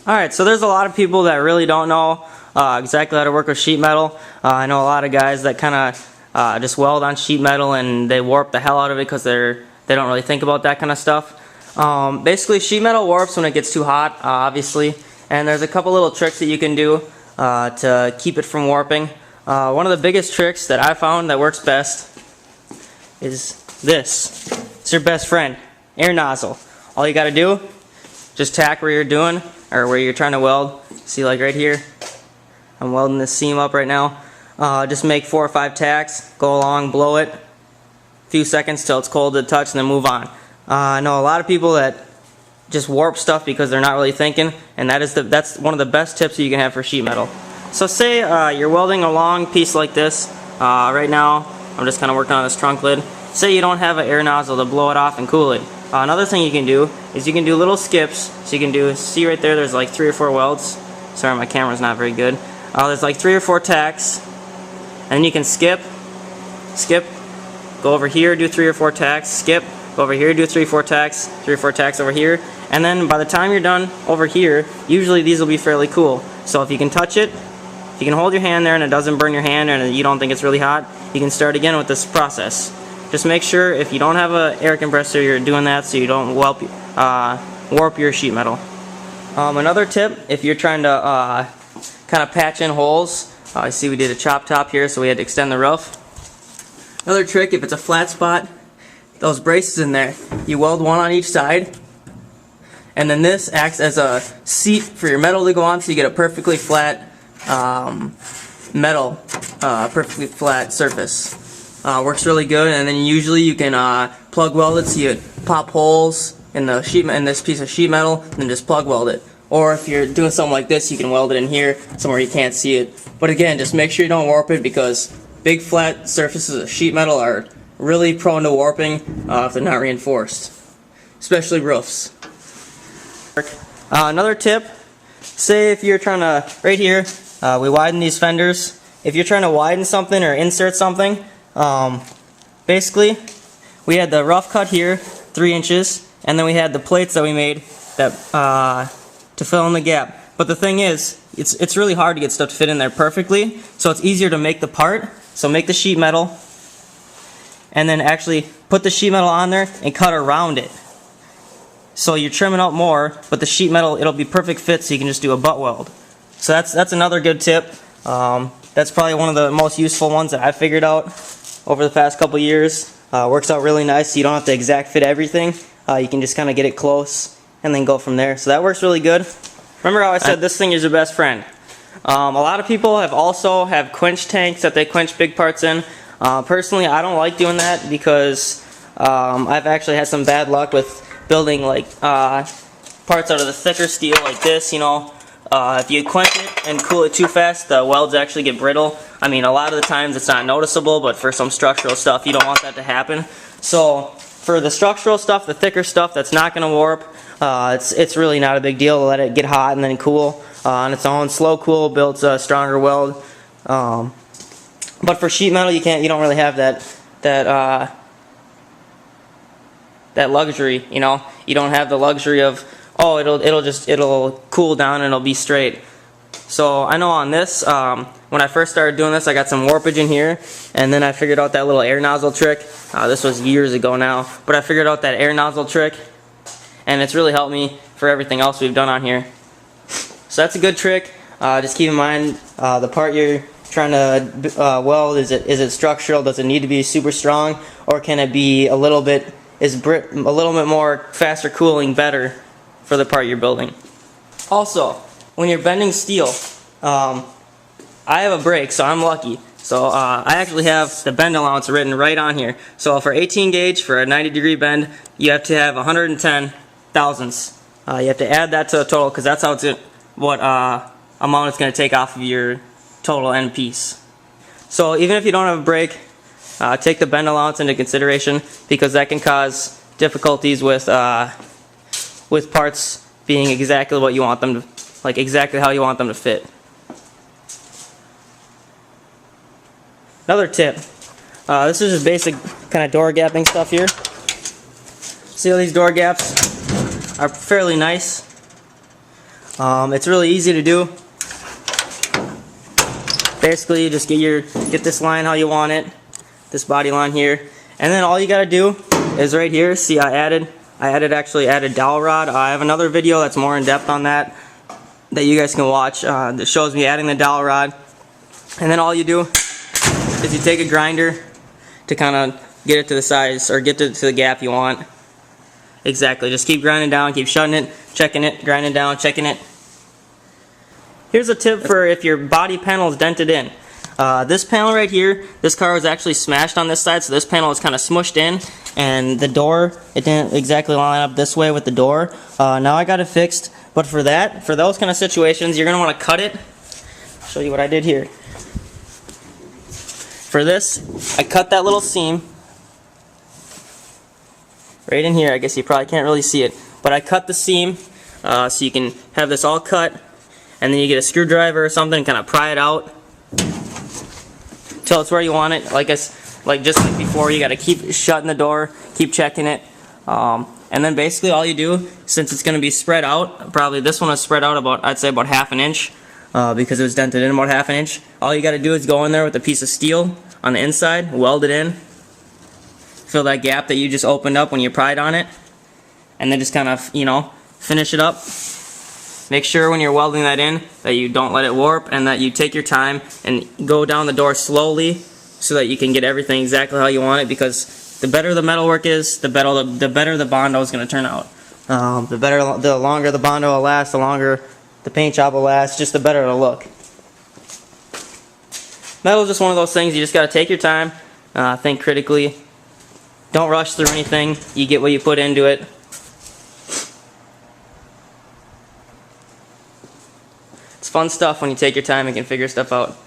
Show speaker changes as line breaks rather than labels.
Alright, so there's a lot of people that really don't know exactly how to work with sheet metal. I know a lot of guys that kind of just weld on sheet metal and they warp the hell out of it because they don't really think about that kind of stuff. Basically, sheet metal warps when it gets too hot, obviously, and there's a couple little tricks that you can do to keep it from warping. One of the biggest tricks that I found that works best is this. It's your best friend, air nozzle. All you got to do, just tack where you're doing, or where you're trying to weld. See, like right here, I'm welding this seam up right now. Just make 4 or 5 tacks, go along, blow it, a few seconds till it's cold to the touch, and then move on. I know a lot of people that just warp stuff because they're not really thinking, and that's one of the best tips you can have for sheet metal. So say you're welding a long piece like this. Right now, I'm just kind of working on this trunk lid. Say you don't have an air nozzle to blow it off and cool it. Another thing you can do is you can do little skips. So you can do, see right there, there's like 3 or 4 welds. Sorry, my camera's not very good. There's like 3 or 4 tacks, and then you can skip, go over here, do 3 or 4 tacks, skip, go over here, do 3 or 4 tacks, 3 or 4 tacks over here, and then by the time you're done over here, usually these will be fairly cool. So if you can touch it, if you can hold your hand there and it doesn't burn your hand and you don't think it's really hot, you can start again with this process. Just make sure if you don't have an air compressor, you're doing that so you don't warp your sheet metal. Another tip, if you're trying to kind of patch in holes, I see we did a chop top here, so we had to extend the roof. Another trick, if it's a flat spot, those braces in there, you weld one on each side, and then this acts as a seat for your metal to go on, so you get a perfectly flat perfectly flat surface. Works really good, and then usually you can plug weld it, so you pop holes in the in this piece of sheet metal, and then just plug weld it. Or if you're doing something like this, you can weld it in here, somewhere you can't see it. But again, just make sure you don't warp it, because big flat surfaces of sheet metal are really prone to warping if they're not reinforced, especially roofs. Another tip, say if you're trying to, right here, we widen these fenders. If you're trying to widen something or insert something, basically, we had the rough cut here, 3 inches, and then we had the plates that we made that to fill in the gap. But the thing is, it's really hard to get stuff to fit in there perfectly, so it's easier to make the part. So make the sheet metal, and then actually put the sheet metal on there and cut around it. So you're trimming out more, but the sheet metal, it'll be perfect fit, so you can just do a butt weld. So that's another good tip. That's probably one of the most useful ones that I figured out over the past couple years. Works out really nice, so you don't have to exact fit everything. You can just kind of get it close and then go from there. So that works really good. Remember how I said this thing is your best friend? A lot of people have quench tanks that they quench big parts in. Personally, I don't like doing that because I've actually had some bad luck with building like parts out of the thicker steel like this, you know. If you quench it and cool it too fast, the welds actually get brittle. I mean, a lot of the times it's not noticeable, but for some structural stuff, you don't want that to happen. So for the structural stuff, the thicker stuff that's not going to warp, it's really not a big deal to let it get hot and then cool on its own. Slow cool builds a stronger weld. But for sheet metal, you don't really have that luxury. You know, you don't have the luxury of, oh, it'll cool down and it'll be straight. So I know on this, when I first started doing this, I got some warpage in here, and then I figured out that little air nozzle trick. This was years ago now, but I figured out that air nozzle trick, and it's really helped me for everything else we've done on here. So that's a good trick. Just keep in mind the part you're trying to weld, is it structural? Does it need to be super strong, or can it be a little bit more faster cooling better for the part you're building? Also, when you're bending steel, I have a brake, so I'm lucky. So I actually have the bend allowance written right on here. So for 18 gauge, for a 90-degree bend, you have to have 110 thousandths. You have to add that to the total, because that's what amount it's going to take off of your total end piece. So even if you don't have a brake, take the bend allowance into consideration, because that can cause difficulties with parts being exactly what you want them to, like exactly how you want them to fit. Another tip, this is just basic kind of door gapping stuff here. See how these door gaps are fairly nice? It's really easy to do. Basically, you just get this line how you want it, this body line here, and then all you gotta do is right here. See, I actually added dowel rod. I have another video that's more in depth on that you guys can watch. That shows me adding the dowel rod, and then all you do is you take a grinder to kind of get it to the size or get to the gap you want. Exactly. Just keep grinding down, keep shutting it, checking it, grinding down, checking it. Here's a tip for if your body panel is dented in. This panel right here, this car was actually smashed on this side, so this panel is kind of smushed in, and the door, it didn't exactly line up this way with the door. Now I got it fixed, but for those kind of situations, you're going to want to cut it. I'll show you what I did here. For this, I cut that little seam right in here. I guess you probably can't really see it, but I cut the seam so you can have this all cut, and then you get a screwdriver or something and kind of pry it out till it's where you want it. Just like before, you got to keep shutting the door, keep checking it, and then basically all you do, since it's going to be spread out, probably this one was spread out about, I'd say about half an inch, because it was dented in about half an inch. All you got to do is go in there with a piece of steel on the inside, weld it in, fill that gap that you just opened up when you pried on it, and then just kind of, finish it up. Make sure when you're welding that in that you don't let it warp, and that you take your time and go down the door slowly so that you can get everything exactly how you want it, because the better the metalwork is, the better the Bondo is going to turn out. The longer the Bondo will last, the longer the paint job will last, just the better it'll look. Metal is just one of those things, you just got to take your time, think critically, don't rush through anything, you get what you put into it. It's fun stuff when you take your time and can figure stuff out.